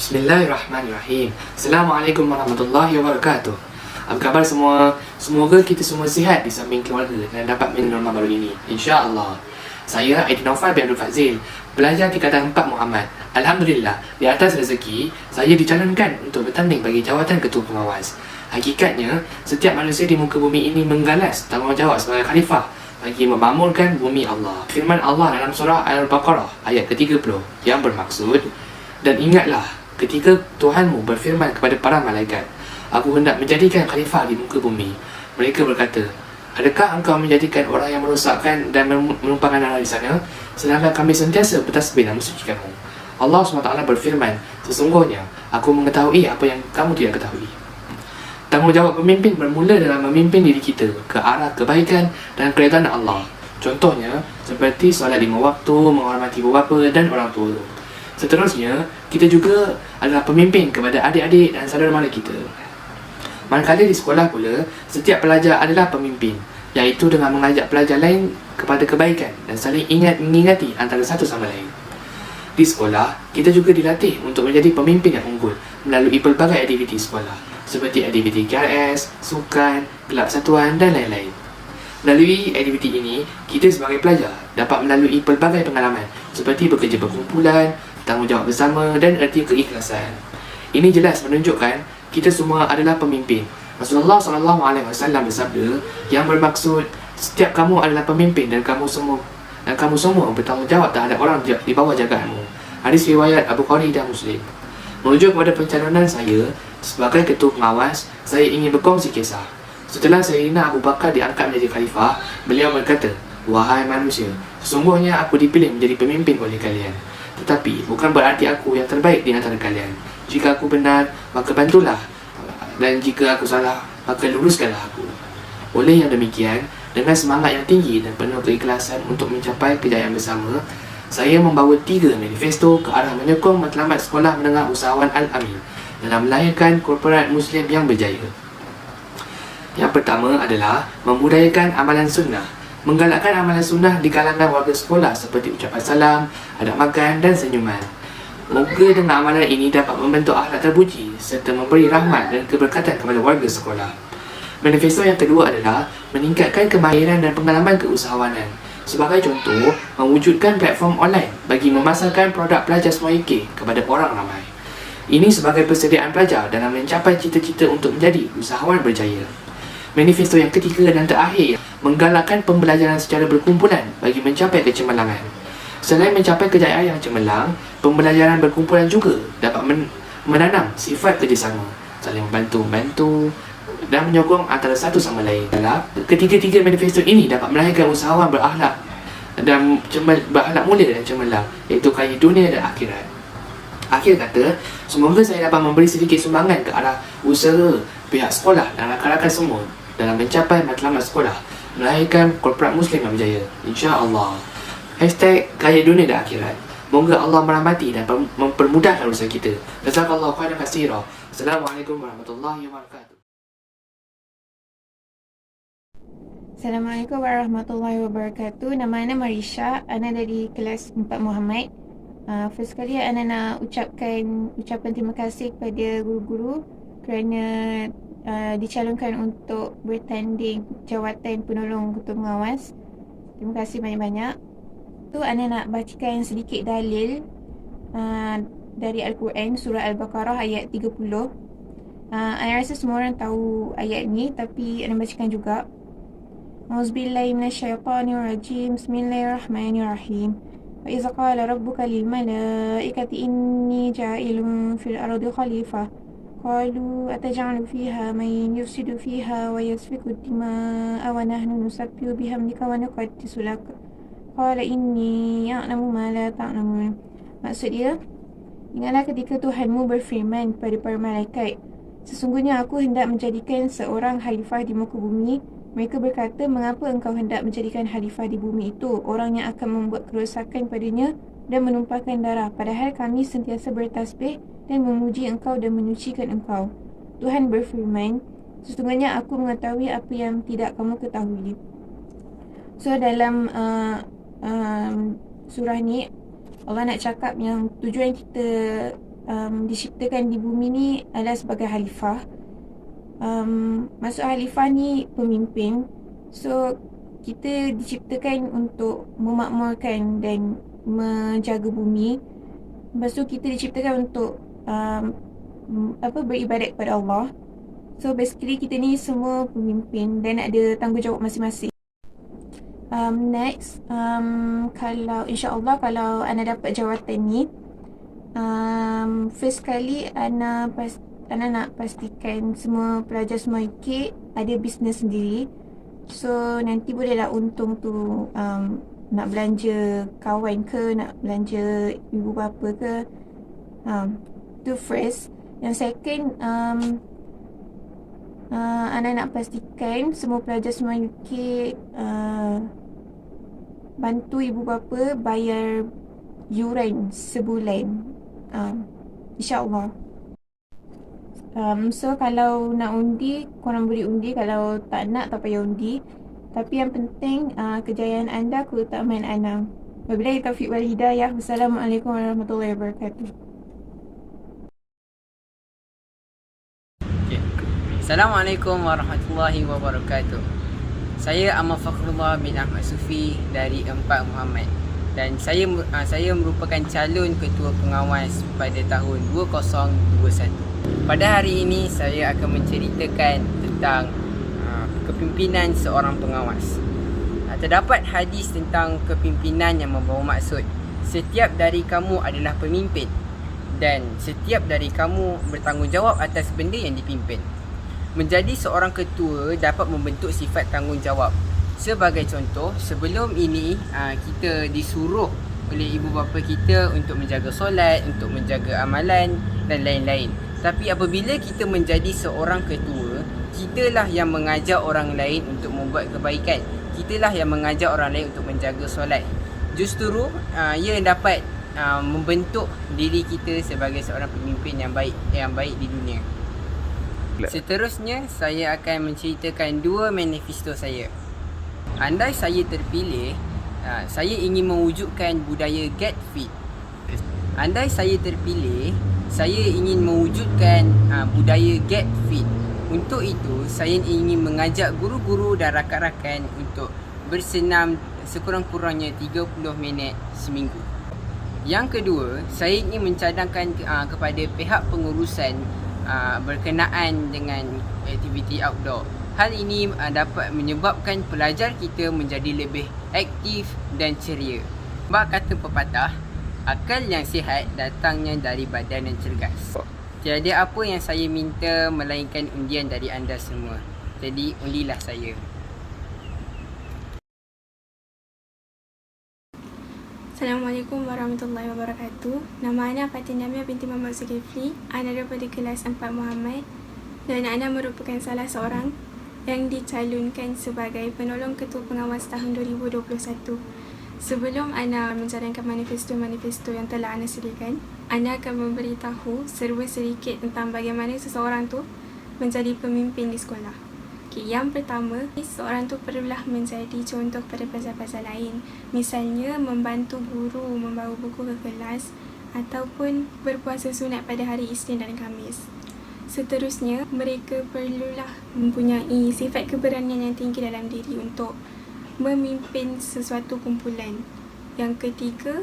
Bismillahirrahmanirrahim. Assalamualaikum warahmatullahi wabarakatuh. Apa khabar semua? Semoga kita semua sihat di samping keluarga dan dapat menerima baru ini, insya-Allah. Saya Aidin Naufal bin Abdul Fazil, pelajar tingkatan 4 Muhammad. Alhamdulillah, di atas rezeki, saya dicalonkan untuk bertanding bagi jawatan ketua pengawas. Hakikatnya, setiap manusia di muka bumi ini menggalas tanggungjawab sebagai khalifah bagi memakmurkan bumi Allah. Firman Allah dalam surah Al-Baqarah ayat ke-30 yang bermaksud, dan ingatlah ketika Tuhanmu berfirman kepada para malaikat, aku hendak menjadikan khalifah di muka bumi. Mereka berkata, adakah engkau menjadikan orang yang merosakkan dan menumpahkan darah di sana, sedangkan kami sentiasa bertasbih dan mensucikanmu. Allah SWT berfirman, sesungguhnya aku mengetahui apa yang kamu tidak ketahui. Tanggungjawab pemimpin bermula dalam memimpin diri kita ke arah kebaikan dan keredaan Allah. Contohnya, seperti solat 5 waktu, menghormati ibu bapa dan orang tua. Seterusnya, kita juga adalah pemimpin kepada adik-adik dan saudara mara kita. Manakala di sekolah pula, setiap pelajar adalah pemimpin, iaitu dengan mengajak pelajar lain kepada kebaikan dan saling mengingati antara satu sama lain. Di sekolah, kita juga dilatih untuk menjadi pemimpin yang unggul melalui pelbagai aktiviti sekolah, seperti aktiviti KRS, sukan, kelab satuan dan lain-lain. Melalui aktiviti ini, kita sebagai pelajar dapat melalui pelbagai pengalaman seperti bekerja berkumpulan, tanggungjawab bersama dan erti keikhlasan. Ini jelas menunjukkan kita semua adalah pemimpin. Rasulullah SAW bersabda yang bermaksud, setiap kamu adalah pemimpin dan kamu semua bertanggungjawab terhadap orang di bawah jagaanmu. Hadis riwayat Abu Bukhari dan Muslim. Menuju kepada pencalonan saya sebagai ketua pengawas, saya ingin berkongsi kisah. Setelah Sayyidina Abu Bakar diangkat menjadi khalifah, beliau berkata, wahai manusia, sesungguhnya aku dipilih menjadi pemimpin oleh kalian. Tetapi bukan berarti aku yang terbaik di antara kalian. Jika aku benar, maka bantulah, dan jika aku salah, maka luruskanlah aku. Oleh yang demikian, dengan semangat yang tinggi dan penuh keikhlasan untuk mencapai kejayaan bersama, saya membawa 3 manifesto ke arah menyokong matlamat Sekolah Menengah Usahawan Al-Amin dalam melahirkan korporat Muslim yang berjaya. Yang pertama adalah membudayakan amalan sunnah, menggalakkan amalan sunnah di kalangan warga sekolah seperti ucapan salam, adab makan dan senyuman. Moga dengan amalan ini dapat membentuk akhlak terpuji serta memberi rahmat dan keberkatan kepada warga sekolah. Manifesto yang kedua adalah meningkatkan kemahiran dan pengalaman keusahawanan. Sebagai contoh, mewujudkan platform online bagi memasarkan produk pelajar semua UK kepada orang ramai. Ini sebagai persediaan pelajar dalam mencapai cita-cita untuk menjadi usahawan berjaya. Manifesto yang ketiga dan terakhir, menggalakkan pembelajaran secara berkumpulan bagi mencapai kecemerlangan. Selain mencapai kejayaan yang cemerlang, pembelajaran berkumpulan juga dapat menanam sifat kerjasama, saling membantu dan menyokong antara satu sama lain. Ketiga-tiga manifesto ini dapat melahirkan usahawan berakhlak dan berakhlak mulia dan cemerlang, iaitu kaya dunia dan akhirat. Akhir kata, semoga saya dapat memberi sedikit sumbangan ke arah usaha pihak sekolah dan rakan-rakan semua dalam mencapai matlamat sekolah, melahirkan korporat Muslim yang berjaya, insya-Allah. #kaya dunia dan akhirat. Moga Allah merahmati dan mempermudahkan usaha kita. Jazakallahu khairan katsira. Assalamualaikum warahmatullahi wabarakatuh. Assalamualaikum warahmatullahi wabarakatuh. Nama Ana Marisha. Ana dari kelas 4 Muhammad. First kali Ana nak ucapkan ucapan terima kasih kepada guru-guru kerana dicalonkan untuk bertanding jawatan penolong ketua pengawas. Terima kasih banyak-banyak. Tu Ana nak bacakan sedikit dalil dari Al-Quran, surah Al-Baqarah ayat 30. Ana rasa semua orang tahu ayat ni, tapi Ana bacakan juga. Auzubillahi minasyaitonirrajim. Bismillahirrahmanirrahim. Wa idza qala rabbuka lil malaikati inni ja'ilun fil ardi khalifah qalu ataj'alu fiha man yufsidu fiha wa yasfiku ad-dima'a wa nahnu nusabbihu bihamdika wa nuqaddisu lak qala inni a'lamu ma la ta'lamun. Maksud dia, ingatlah ketika Tuhanmu berfirman kepada para malaikat, sesungguhnya aku hendak menjadikan seorang khalifah di muka bumi. Mereka berkata, mengapa engkau hendak menjadikan khalifah di bumi itu, orang yang akan membuat kerosakan padanya dan menumpahkan darah, padahal kami sentiasa bertasbih dan memuji engkau dan menyucikan engkau. Tuhan berfirman, sesungguhnya aku mengetahui apa yang tidak kamu ketahui. So dalam surah ni, Allah nak cakap yang tujuan kita diciptakan di bumi ni adalah sebagai khalifah. Maksud khalifah ni pemimpin. So kita diciptakan untuk memakmurkan dan menjaga bumi. Lepas tu kita diciptakan untuk beribadat kepada Allah. So basically kita ni semua pemimpin dan ada tanggungjawab masing-masing. Next, kalau insyaAllah kalau Ana dapat jawatan ni, first kali Ana nak pastikan semua pelajar semua UK ada bisnes sendiri. So nanti bolehlah untung tu nak belanja kawan ke, nak belanja ibu bapa ke. Tu first. Yang second, Ana nak pastikan semua pelajar semua UK bantu ibu bapa bayar yuran sebulan, InsyaAllah. So kalau nak undi, korang boleh undi. Kalau tak nak, tak payah undi. Tapi yang penting kejayaan anda keutamaan Ana. Wabillahi taufiq wal hidayah. Wassalamualaikum warahmatullahi wabarakatuh. Assalamualaikum warahmatullahi wabarakatuh. Saya Ahmad Fakhrullah bin Ahmad Sufi dari Empat Muhammad dan saya merupakan calon ketua pengawas pada tahun 2021. Pada hari ini saya akan menceritakan tentang kepimpinan seorang pengawas. Terdapat hadis tentang kepimpinan yang membawa maksud setiap dari kamu adalah pemimpin dan setiap dari kamu bertanggungjawab atas benda yang dipimpin. Menjadi seorang ketua dapat membentuk sifat tanggungjawab. Sebagai contoh, sebelum ini kita disuruh oleh ibu bapa kita untuk menjaga solat, untuk menjaga amalan dan lain-lain. Tapi apabila kita menjadi seorang ketua, kitalah yang mengajak orang lain untuk membuat kebaikan. Kitalah yang mengajak orang lain untuk menjaga solat. Justru ia dapat membentuk diri kita sebagai seorang pemimpin yang baik di dunia. Seterusnya, saya akan menceritakan dua manifesto saya. Andai saya terpilih, saya ingin mewujudkan budaya Get Fit. Andai saya terpilih, saya ingin mewujudkan budaya Get Fit. Untuk itu, saya ingin mengajak guru-guru dan rakan-rakan untuk bersenam sekurang-kurangnya 30 minit seminggu. Yang kedua, saya ingin mencadangkan kepada pihak pengurusan berkenaan dengan aktiviti outdoor. Hal ini dapat menyebabkan pelajar kita menjadi lebih aktif dan ceria. Sebab kata pepatah, akal yang sihat datangnya dari badan yang cergas. Tiada apa yang saya minta melainkan undian dari anda semua. Jadi undilah saya. Assalamualaikum warahmatullahi wabarakatuh. Nama Ana Fatin Namia binti Muhammad Zulkifli. Ana daripada kelas 4 Muhammad dan Ana merupakan salah seorang yang dicalonkan sebagai penolong ketua pengawas tahun 2021. Sebelum Ana mencadangkan manifesto-manifesto yang telah Ana sediakan, Ana akan memberitahu serba sedikit tentang bagaimana seseorang tu menjadi pemimpin di sekolah. Yang pertama, seorang tu perlulah menjadi contoh kepada pelajar-pelajar lain. Misalnya, membantu guru membawa buku ke kelas ataupun berpuasa sunat pada hari Isnin dan Khamis. Seterusnya, mereka perlulah mempunyai sifat keberanian yang tinggi dalam diri untuk memimpin sesuatu kumpulan. Yang ketiga,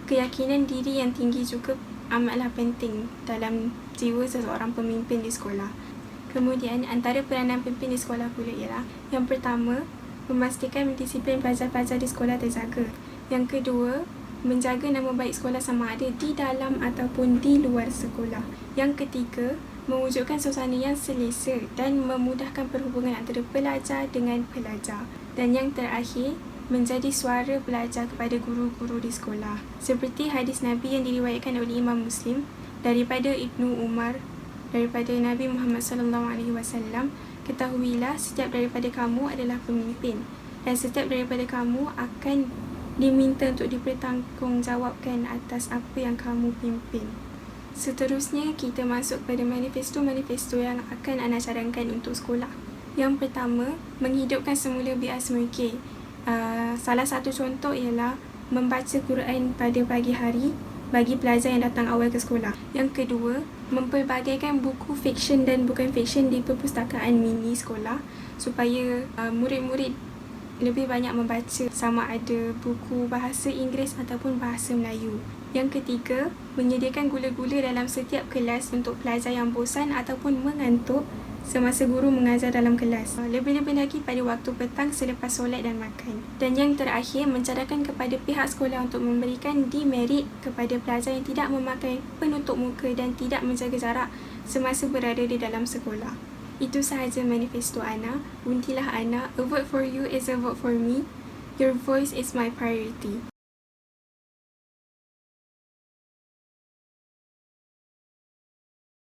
keyakinan diri yang tinggi juga amatlah penting dalam jiwa seseorang pemimpin di sekolah. Kemudian, antara peranan pemimpin di sekolah pula ialah yang pertama, memastikan disiplin pelajar-pelajar di sekolah terjaga. Yang kedua, menjaga nama baik sekolah sama ada di dalam ataupun di luar sekolah. Yang ketiga, mewujudkan suasana yang selesa dan memudahkan perhubungan antara pelajar dengan pelajar. Dan yang terakhir, menjadi suara pelajar kepada guru-guru di sekolah. Seperti hadis Nabi yang diriwayatkan oleh Imam Muslim daripada Ibnu Umar, daripada Nabi Muhammad SAW, ketahuilah setiap daripada kamu adalah pemimpin dan setiap daripada kamu akan diminta untuk dipertanggungjawabkan atas apa yang kamu pimpin. Seterusnya, kita masuk pada manifesto-manifesto yang akan Ana cadangkan untuk sekolah. Yang pertama, menghidupkan semula BRSMUK. Salah satu contoh ialah membaca Quran pada pagi hari bagi pelajar yang datang awal ke sekolah. Yang kedua, mempelbagaikan buku fiksyen dan bukan fiksyen di perpustakaan mini sekolah supaya murid-murid lebih banyak membaca sama ada buku bahasa Inggeris ataupun bahasa Melayu. Yang ketiga, menyediakan gula-gula dalam setiap kelas untuk pelajar yang bosan ataupun mengantuk semasa guru mengajar dalam kelas. Lebih-lebih lagi pada waktu petang selepas solat dan makan. Dan yang terakhir, mencadangkan kepada pihak sekolah untuk memberikan demerit kepada pelajar yang tidak memakai penutup muka dan tidak menjaga jarak semasa berada di dalam sekolah. Itu sahaja manifesto Ana. Untilah Ana. A vote for you is a vote for me. Your voice is my priority.